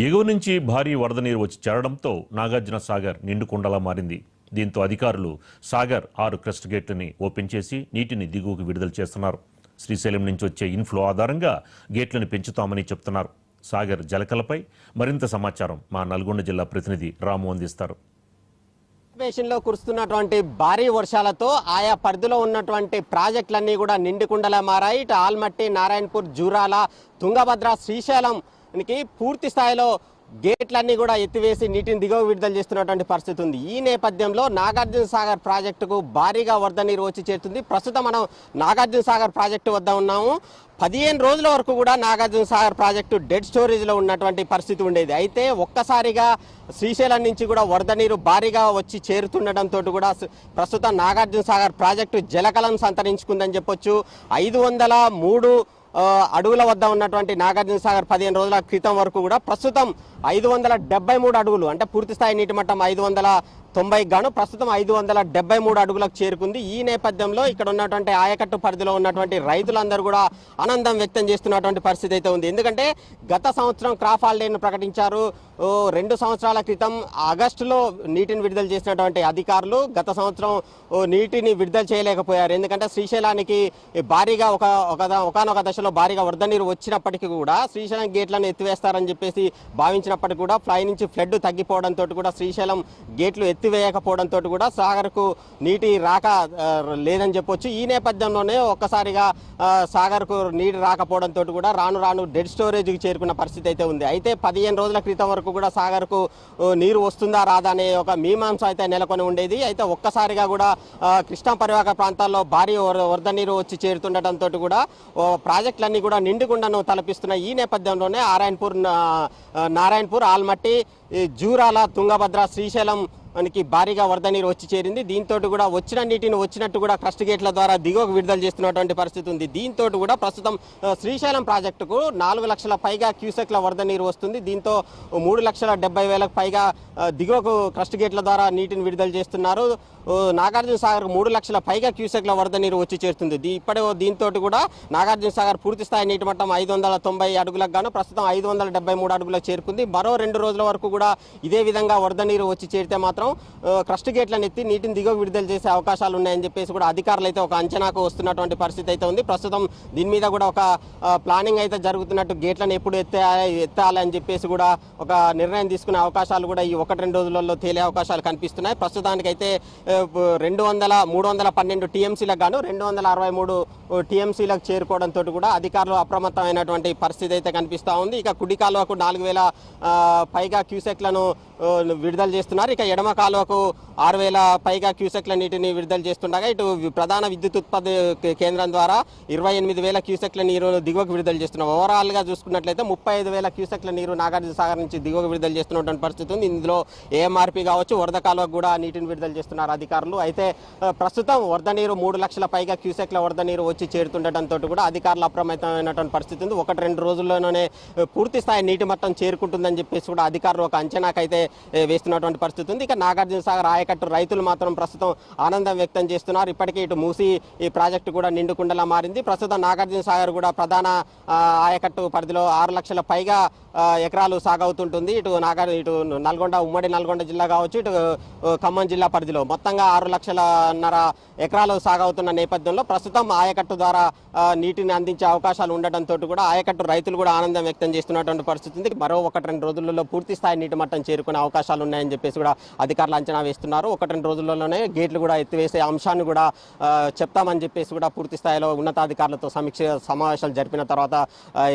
ఎగువ నుంచి భారీ వరద నీరు వచ్చి చేరడంతో నాగార్జున సాగర్ నిండుకుండలా మారింది. దీంతో అధికారులు సాగర్ 6 క్రస్ట్ గేట్లని ఓపెన్ చేసి నీటిని దిగువకు విడుదల చేస్తున్నారు. శ్రీశైలం నుంచి వచ్చే ఇన్ఫ్లో ఆధారంగా గేట్లను పెంచుతామని చెప్తున్నారు. సాగర్ జలకలపై మరింత సమాచారం మా నల్గొండ జిల్లా ప్రతినిధి రాము అందిస్తారు. లో కురుస్తున్నటువంటి భారీ వర్షాలతో ఆయా పరిధిలో ఉన్నటువంటి ప్రాజెక్టులన్నీ కూడా నిండుకుండలా మారాయి. ఇటు ఆల్మట్టి, నారాయణపూర్, జూరాల, తుంగభద్ర, శ్రీశైలంకి పూర్తి స్థాయిలో గేట్లన్నీ కూడా ఎత్తివేసి నీటిని దిగువ విడుదల చేస్తున్నటువంటి పరిస్థితి ఉంది. ఈ నేపథ్యంలో నాగార్జున సాగర్ ప్రాజెక్టుకు భారీగా వరద నీరు వచ్చి చేరుతుంది. ప్రస్తుతం మనం నాగార్జున సాగర్ ప్రాజెక్టు వద్ద ఉన్నాము. 15 రోజుల వరకు కూడా నాగార్జున సాగర్ ప్రాజెక్టు డెడ్ స్టోరేజ్లో ఉన్నటువంటి పరిస్థితి ఉండేది. అయితే ఒక్కసారిగా శ్రీశైలం నుంచి కూడా వరద నీరు భారీగా వచ్చి చేరుతుండటంతో కూడా ప్రస్తుతం నాగార్జున సాగర్ ప్రాజెక్టు జలకలం సంతరించుకుందని చెప్పొచ్చు. 503 అడుగుల వద్ద ఉన్నటువంటి నాగార్జున సాగర్ 15 రోజుల క్రితం వరకు కూడా ప్రస్తుతం 573 అడుగులు, అంటే పూర్తి స్థాయి నీటి మట్టం 590 గాను ప్రస్తుతం 573 అడుగులకు చేరుకుంది. ఈ నేపథ్యంలో ఇక్కడ ఉన్నటువంటి ఆయకట్టు పరిధిలో ఉన్నటువంటి రైతులందరూ కూడా ఆనందం వ్యక్తం చేస్తున్నటువంటి పరిస్థితి అయితే ఉంది. ఎందుకంటే గత సంవత్సరం క్రాప్ హాలిడేను ప్రకటించారు. 2 సంవత్సరాల క్రితం ఆగస్టులో నీటిని విడుదల చేసినటువంటి అధికారులు గత సంవత్సరం నీటిని విడుదల చేయలేకపోయారు. ఎందుకంటే శ్రీశైలానికి భారీగా ఒకనొక దశలో భారీగా వరద నీరు వచ్చినప్పటికీ కూడా శ్రీశైలం గేట్లను ఎత్తివేస్తారని చెప్పేసి భావించినప్పటికీ కూడా ఫ్లై నుంచి ఫ్లడ్ తగ్గిపోవడంతో కూడా శ్రీశైలం గేట్లు ఎత్తివేయకపోవడంతో కూడా సాగర్కు నీటి రాక లేదని చెప్పొచ్చు. ఈ నేపథ్యంలోనే ఒక్కసారిగా సాగర్కు నీరు రాకపోవడంతో కూడా రాను రాను డెడ్ స్టోరేజ్కి చేరుకున్న పరిస్థితి అయితే ఉంది. అయితే 15 రోజుల క్రితం వరకు కూడా సాగర్కు నీరు వస్తుందా రాదా అనే ఒక మీమాంస అయితే నెలకొని ఉండేది. అయితే ఒక్కసారిగా కూడా కృష్ణా పరివాహక ప్రాంతాల్లో భారీ వరద నీరు వచ్చి చేరుతుండటంతో కూడా ప్రాజెక్టులన్నీ కూడా నిండుకుండను తలపిస్తున్నాయి. ఈ నేపథ్యంలోనే నారాయణపూర్, ఆల్మట్టి, జూరాల, తుంగభద్ర, శ్రీశైలం మనకి భారీగా వరద నీరు వచ్చి చేరింది. దీంతో కూడా వచ్చిన నీటిని వచ్చినట్టు కూడా క్రస్ట్ గేట్ల ద్వారా దిగువకు విడుదల చేస్తున్నటువంటి పరిస్థితి ఉంది. దీంతో కూడా ప్రస్తుతం శ్రీశైలం ప్రాజెక్టుకు 4 లక్షల పైగా క్యూసెక్ల వరద నీరు వస్తుంది. దీంతో 3,70,000 పైగా దిగువకు క్రస్ట్ గేట్ల ద్వారా నీటిని విడుదల చేస్తున్నారు. నాగార్జున సాగర్ 3 లక్షల పైగా క్యూసెక్ల వరద నీరు వచ్చి చేరుతుంది. దీంతో కూడా నాగార్జున సాగర్ పూర్తి స్థాయి నీటి మట్టం 590 అడుగులకు గాను ప్రస్తుతం 573 అడుగులకు చేరుకుంది. మరో 2 రోజుల వరకు కూడా ఇదే విధంగా వరద నీరు వచ్చి చేరితే మాత్రం క్రస్ట్ గేట్లను ఎత్తి నీటిని దిగువ విడుదల చేసే అవకాశాలు ఉన్నాయని చెప్పేసి కూడా అధికారులు అయితే ఒక అంచనాకు వస్తున్నటువంటి పరిస్థితి అయితే ఉంది. ప్రస్తుతం దీని మీద కూడా ఒక ప్లానింగ్ అయితే జరుగుతున్నట్టు, గేట్లను ఎప్పుడు ఎత్తాలని చెప్పేసి కూడా ఒక నిర్ణయం తీసుకునే అవకాశాలు కూడా ఈ 1-2 రోజులలో తేలే అవకాశాలు కనిపిస్తున్నాయి. ప్రస్తుతానికైతే 312 టీఎంసీలకు గాను 263 టీఎంసీలకు చేరుకోవడంతో కూడా అధికారులు అప్రమత్తమైనటువంటి పరిస్థితి అయితే కనిపిస్తూ ఉంది. ఇక కుడి కాలువకు 4,000 పైగా క్యూసెక్లను విడుదల చేస్తున్నారు. ఇక ఎడమ కాలువకు 6,000 పైగా క్యూసెక్ల నీటిని విడుదల చేస్తుండగా ఇటు ప్రధాన విద్యుత్ ఉత్పత్తి కేంద్రం ద్వారా 28,000 క్యూసెక్ల నీరు దిగువకు విడుదల చేస్తున్నారు. ఓవరాల్గా చూసుకున్నట్లయితే 35,000 క్యూసెక్ల నీరు నాగార్జున సాగర్ నుంచి దిగువకు విడుదల చేస్తున్నటువంటి పరిస్థితి ఉంది. ఇందులో ఏఎంఆర్పీ కావచ్చు, వరద కాలువకు కూడా నీటిని విడుదల చేస్తున్నారు అధికారులు. అయితే ప్రస్తుతం వరద నీరు 3 లక్షల పైగా క్యూసెక్ల వరద నీరు వచ్చి చేరుతుండటంతో కూడా అధికారులు అప్రమత్తమైనటువంటి పరిస్థితి ఉంది. 1-2 రోజుల్లోనే పూర్తి స్థాయి నీటి మట్టం చేరుకుంటుందని చెప్పేసి కూడా అధికారులు ఒక అంచనాకైతే వేస్తున్నటువంటి పరిస్థితి ఉంది. ఇక నాగార్జున సాగర్ ఆయకట్టు రైతులు మాత్రం ప్రస్తుతం ఆనందం వ్యక్తం చేస్తున్నారు. ఇప్పటికే ఇటు మూసి ఈ ప్రాజెక్టు కూడా నిండుకుండలా మారింది. ప్రస్తుతం నాగార్జున సాగర్ కూడా ప్రధాన ఆయకట్టు పరిధిలో 6 లక్షల పైగా ఎకరాలు సాగవుతుంటుంది. ఇటు నల్గొండ, ఉమ్మడి నల్గొండ జిల్లా కావచ్చు, ఇటు ఖమ్మం జిల్లా పరిధిలో మొత్తంగా 6,500,000 ఎకరాలు సాగవుతున్న నేపథ్యంలో ప్రస్తుతం ఆయకట్టు ద్వారా నీటిని అందించే అవకాశాలు ఉండటంతో కూడా ఆయకట్టు రైతులు కూడా ఆనందం వ్యక్తం చేస్తున్నటువంటి పరిస్థితి ఉంది. మరో 1-2 రోజులలో పూర్తి స్థాయి నీటి మట్టం చేరుకునే అవకాశాలు ఉన్నాయని చెప్పేసి కూడా అధికారులు అంచనా వేస్తున్నారు. 1-2 రోజుల్లోనే గేట్లు కూడా ఎత్తివేసే అంశాన్ని కూడా చెప్తామని చెప్పేసి కూడా పూర్తి స్థాయిలో ఉన్నతాధికారులతో సమావేశాలు జరిపిన తర్వాత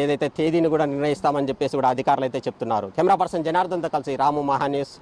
ఏదైతే తేదీని కూడా నిర్ణయిస్తామని చెప్పేసి కూడా అధికారులు అయితే చెప్తున్నారు. కెమెరా పర్సన్ జనార్దన్తో కలిసి రాము, మహా న్యూస్.